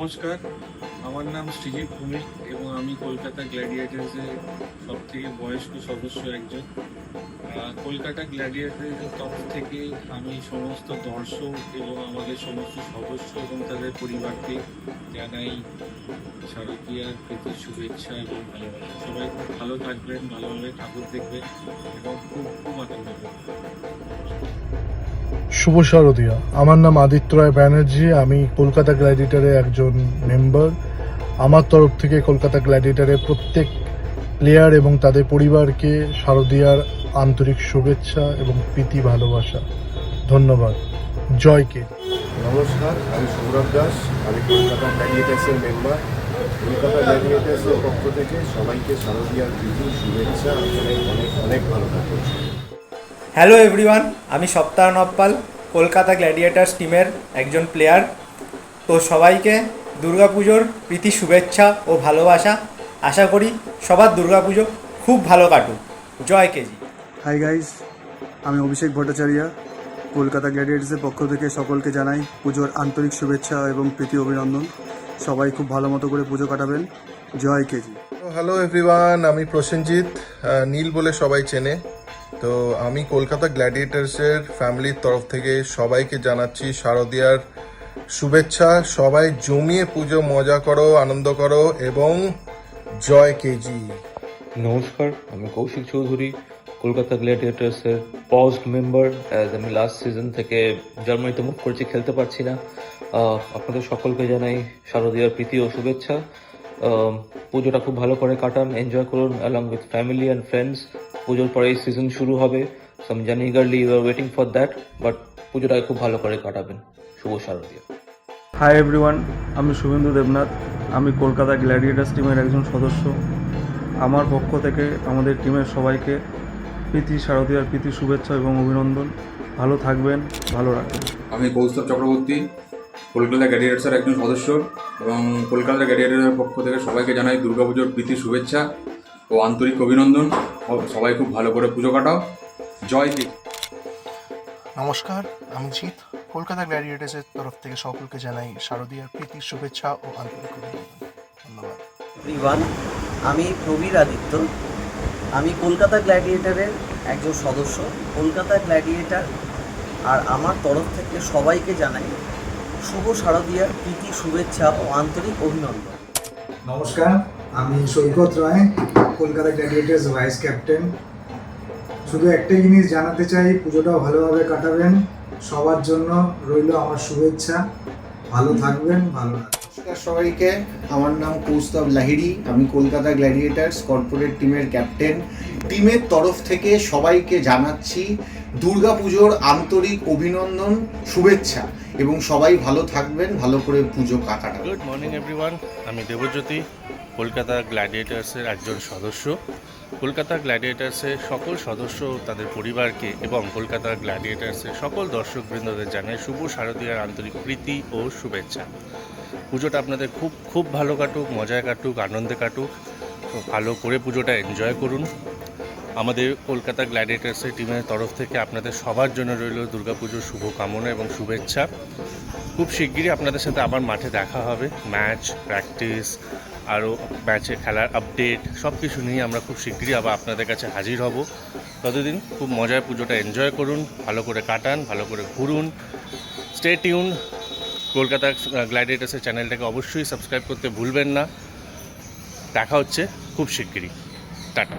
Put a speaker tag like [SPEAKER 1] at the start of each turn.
[SPEAKER 1] নমস্কার, আমার নাম সৃজিত ভৌমিক এবং আমি কলকাতা গ্ল্যাডিয়েটার্সের সবথেকে বয়স্ক সদস্য একজন। কলকাতা গ্ল্যাডিয়েটার্সের তরফ থেকে আমি সমস্ত দর্শক এবং আমাদের সমস্ত সদস্য এবং তাদের পরিবারকে জানাই শারদীয়ার প্রীতি শুভেচ্ছা এবং ভালোবাসা। সবাই খুব ভালো থাকবেন, ভালোভাবে ঠাকুর দেখবেন এবং খুব খুব আনন্দ করবেন।
[SPEAKER 2] শুভ শারদীয়া। আমার নাম আদিত্য রায় ব্যানার্জি। আমি কলকাতা গ্ল্যাডিয়েটারের একজন মেম্বার। আমার তরফ থেকে কলকাতা গ্ল্যাডিয়েটারের প্রত্যেক প্লেয়ার এবং তাদের পরিবারকে শারদীয়ার আন্তরিক শুভেচ্ছা এবং প্রীতি ভালোবাসা। ধন্যবাদ। জয় কে।
[SPEAKER 3] নমস্কার, আমি সৌরভ দাস। আমি কলকাতা গ্ল্যাডিয়েটার্সের মেম্বার। কলকাতা গ্ল্যাডিয়েটার্সের পক্ষ থেকে সবাইকে শারদীয়ার প্রীতি শুভেচ্ছা। অনেক অনেক অনেক ভালো থাকুন।
[SPEAKER 4] হ্যালো এভরিওয়ান, আমি সপ্তাহ নপ্পাল, কলকাতা গ্ল্যাডিয়েটার্স টিমের একজন প্লেয়ার। তো সবাইকে দুর্গাপুজোর প্রীতি শুভেচ্ছা ও ভালোবাসা। আশা করি সবার দুর্গাপুজো খুব ভালো কাটুক। জয় কেজি।
[SPEAKER 5] হাই গাইস, আমি অভিষেক ভট্টাচার্য। কলকাতা গ্ল্যাডিয়েটার্সের পক্ষ থেকে সকলকে জানাই পুজোর আন্তরিক শুভেচ্ছা এবং প্রীতি অভিনন্দন। সবাই খুব ভালো মতো করে পুজো কাটাবেন। জয় কেজি।
[SPEAKER 2] হ্যালো এভরিওয়ান, আমি প্রসেনজিৎ, নীল বলে সবাই চেনে। তো আমি কলকাতা গ্ল্যাডিয়েটার্সের ফ্যামিলির তরফ থেকে সবাইকে জানাচ্ছি শারদীয়ার শুভেচ্ছা। সবাই জমিয়ে পুজো মজা করো, আনন্দ করো এবং জয় কেজি।
[SPEAKER 6] নমস্কার, আমি কৌশিক চৌধুরী, কলকাতা গ্ল্যাডিয়েটার্সের পজড মেম্বার। আমি লাস্ট সিজন থেকে জার্মানিতে মুভ করেছি, খেলতে পারছি না। আপনাদের সকলকে জানাই শারদীয়ার প্রীতি ও শুভেচ্ছা। পুজোটা খুব ভালো করে কাটান, এনজয় করুন along with family and friends. পুজোর পরেই সিজন শুরু হবে, সো আমি জানি eagerly you are waiting for that, but পুজোটাকে খুব ভালো করে কাটাবেন। শুভ শারদীয়া।
[SPEAKER 7] হাই এভরিওয়ান, আমি শুভেন্দু দেবনাথ। আমি কলকাতা গ্ল্যাডিয়েটার্স টিমের একজন সদস্য। আমার পক্ষ থেকে আমাদের টিমের সবাইকে প্রীতি শারদীয়ার প্রীতি শুভেচ্ছা এবং অভিনন্দন। ভালো থাকবেন, ভালো রাখবেন।
[SPEAKER 8] আমি কৌস্তব চক্রবর্তী, কলকাতা গ্ল্যাডিয়েটার্সের একজন সদস্য এবং কলকাতা গ্ল্যাডিয়েটার্সের পক্ষ থেকে সবাইকে জানাই দুর্গাপুজোর প্রীতি শুভেচ্ছা ও আন্তরিক অভিনন্দন। সবাই খুব ভালো করে পুজো কাটাও। জয় কেজি।
[SPEAKER 9] নমস্কার, আমি জিৎ। কলকাতা গ্ল্যাডিয়েটার্সের তরফ থেকে সকলকে জানাই শারদীয়ার প্রীতির শুভেচ্ছা ও আন্তরিক অভিনন্দন। ধন্যবাদ।
[SPEAKER 10] এভরিওয়ান, আমি প্রবীর আদিত্য। আমি কলকাতা গ্ল্যাডিয়েটারের একজন সদস্য। কলকাতা গ্ল্যাডিয়েটার আর আমার তরফ থেকে সবাইকে জানাই শুভ শারদীয়ার প্রীতি শুভেচ্ছা ও আন্তরিক অভিনন্দন।
[SPEAKER 11] নমস্কার, আমি সৈকত রায়, কলকাতা গ্ল্যাডিয়েটার্স ভাইস ক্যাপ্টেন। শুধু একটাই জিনিস জানাতে চাই, পুজোটাও ভালোভাবে কাটাবেন। সবার জন্য রইল আমার শুভেচ্ছা। ভালো থাকবেন, ভালো রাখবেন।
[SPEAKER 12] নমস্কার সবাইকে, আমার নাম কৌস্তব লাহিড়ী। আমি কলকাতা গ্ল্যাডিয়েটার্স কর্পোরেট টিমের ক্যাপ্টেন। টিমের তরফ থেকে সবাইকে জানাচ্ছি দুর্গাপুজোর আন্তরিক অভিনন্দন, শুভেচ্ছা এবং সবাই ভালো থাকবেন, ভালো করে পুজো কাটাবেন।
[SPEAKER 13] গুড মর্নিং এভরিওয়ান, আমি দেবজ্যোতি, কলকাতা গ্ল্যাডিয়েটার্সের একজন সদস্য। কলকাতা গ্ল্যাডিয়েটার্সের সকল সদস্য তাদের পরিবারকে এবং কলকাতা গ্ল্যাডিয়েটার্সের সকল দর্শকবৃন্দদের জানাই শুভ শারদীয়ার আন্তরিক প্রীতি ও শুভেচ্ছা। পুজোটা আপনাদের খুব খুব ভালো কাটুক, মজায় কাটুক, আনন্দে কাটুক। ভালো করে পুজোটা এনজয় করুন। আমাদের কলকাতা গ্ল্যাডিয়েটার্সের টিমের তরফ থেকে আপনাদের সবার জন্য রইল দুর্গাপুজোর শুভকামনা এবং শুভেচ্ছা। খুব শিগগিরই আপনাদের সাথে আবার মাঠে দেখা হবে। ম্যাচ, প্র্যাকটিস, আরও ম্যাচে খেলার আপডেট সব কিছু নিয়ে আমরা খুব শিগগিরই আবার আপনাদের কাছে হাজির হব। ততদিন খুব মজায় পুজোটা এনজয় করুন, ভালো করে কাটান, ভালো করে ঘুরুন। Stay tune. কলকাতা গ্ল্যাডিয়েটার্সের চ্যানেলটাকে অবশ্যই সাবস্ক্রাইব করতে ভুলবেন না। দেখা হচ্ছে খুব শিগগিরই। টাটা।